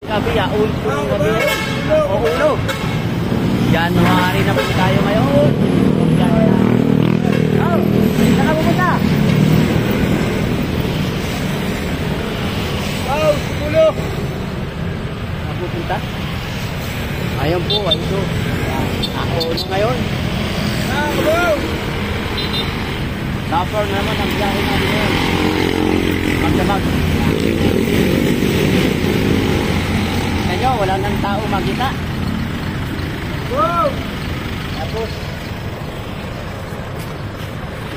Gabi, ulo gabi. O ulo. January na po tayo ngayon. Oh, saan ka pupunta? Oh, ulo. Pupunta? Ayun po, ayun. Ako ulo ngayon. Ulo. Suffer naman ang biyahe namin ngayon. Magdamag. Kaya wala nang tao makita. Wow! Tapos,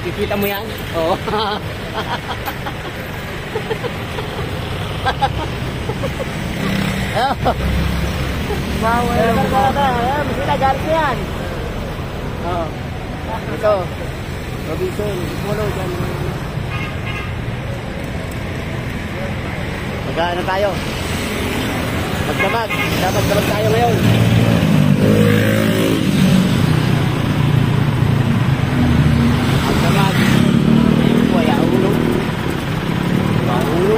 kikita mo yan? Oo. Wow, Sila galit yan. Oo. Ito. Robinson. Mulo dyan. Magkano tayo? Magdamag. Magdamag tayo ngayon. Magdamag. Wala ulo. Ulo.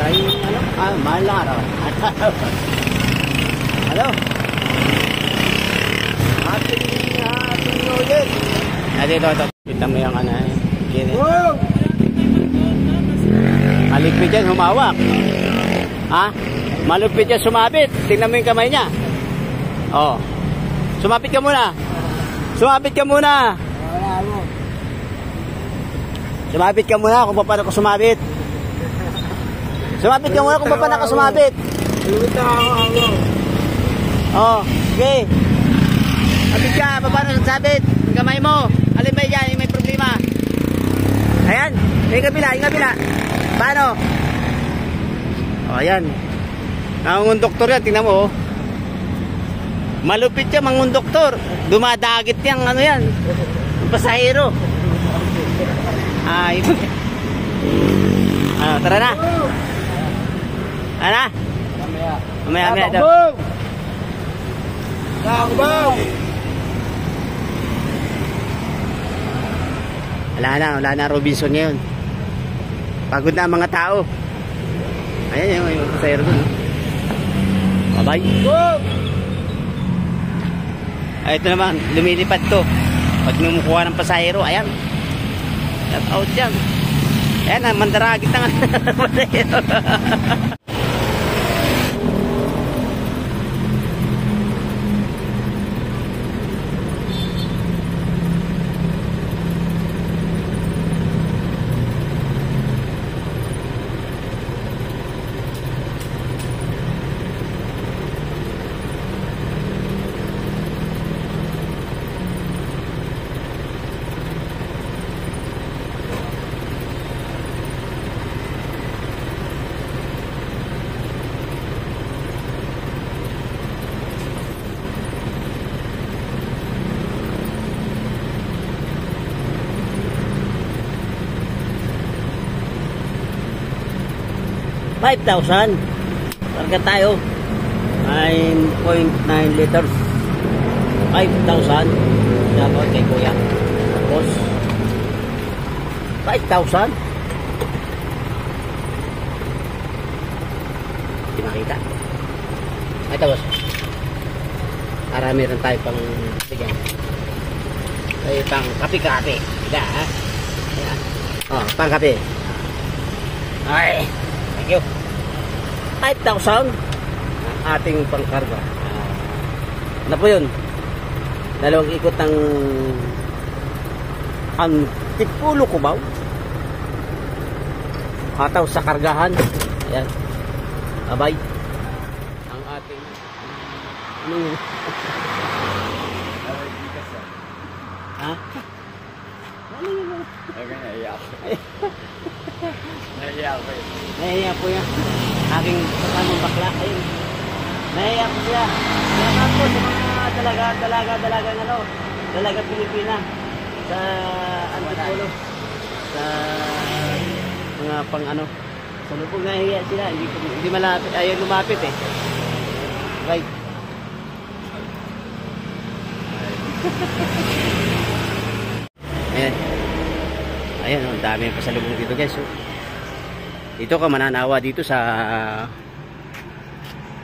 Tayo ano? Mahal lang araw. Hello? Happy New Year. Ito. Kita mo yung ano eh. Wow! Maligpit yan, humawak. Ha? Malupit yan, sumabit. Tingnan mo yung kamay niya. Oh. Sumapit ka muna. Sumapit ka muna. Wala mo. Sumapit ka muna kung paano ko sumabit. Sumapit ka muna kung paano ko sumabit. Luwita ako. Oh, okay. Sumapit ka, paano sasabit? Yung kamay mo. Alin ba yan? May problema. Ayan. Yung kabila. Paano? Oh, ayan. Nangungon doktor yan, tingnan mo. Oh. Malupit yan, mangungon doktor. Dumadagit yang ano yan. Pasahero. Ay. Tara na. Ano? Mamaya daw. Takbo! Wala na Robinson ngayon. Pagod na ang mga tao. Ayan yung pasahero doon. Bye-bye. Ay, ito naman, lumilipad to. Pag numukuha ng pasahero, ayan. Shout out dyan. Ayan, mandaragit na nga. Pasahero. 5,000. Targa tayo. 9.9 liters. 5,000. Dapat kay Kuya. Tapos 5,000. Hindi makita. Ay, tapos. Para meron tayo pang bigyan. Ay, pang kape-kape. Diba, ha? Ayan. Oh, pang kape. Ay. Thank you. 5,000 ang ating pangkarga. Ano po yun? Dalawang ikot ng Antipulo Cubao. Hataw sa kargahan. Ayan. Abay. Ang ating ha? Ano yun? Nahiya po yan. Aking kasamang bakla. Ayun. Nahiya po siya. Salamat po sa mga dalaga Pilipina sa Antipolo. Sa mga pang ano. Sa lubog nahiya sila. Hindi malapit. Ayaw lumapit eh. Right. Ayan. Ayan, ang dami yung pasalubong dito guys. So, dito ka mananawa dito sa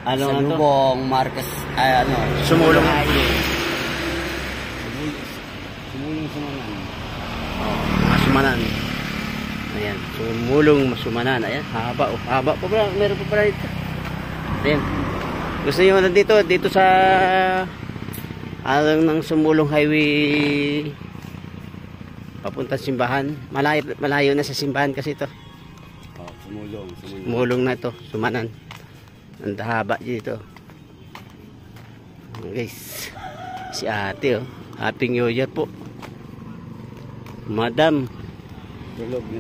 Ano nga to? Salubong, Marcos, ay ano. Sumulong. Sumulong sumanan. Oh, mga sumanan. Ayan, sumulong masumanan. Ayan, haba. Oh, haba pa ba? Meron pa pala dito. Ayan. Gusto nyo dito sa alang ng Sumulong Highway papunta simbahan. Malayo na sa simbahan kasi ito. Oh, sumulong. Sumulong na ito, sumanan. Ang haba dito. Guys, si ate oh. Happy New Year po. Madam.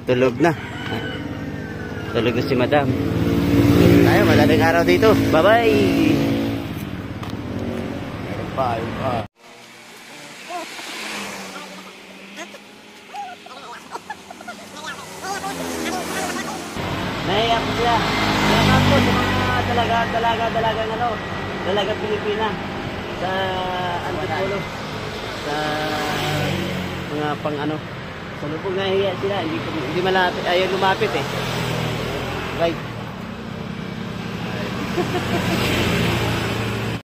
Tulog na. Tulog na si Madam. Tayo, madaling araw dito. Bye-bye. Bye. Naiyak ko sila. Salamat po sa mga dalaga Pilipina sa Antipolo. Sa mga pang ano. Sa lupong nahihiya sila. Hindi malapit. Ayaw lumapit eh. Right.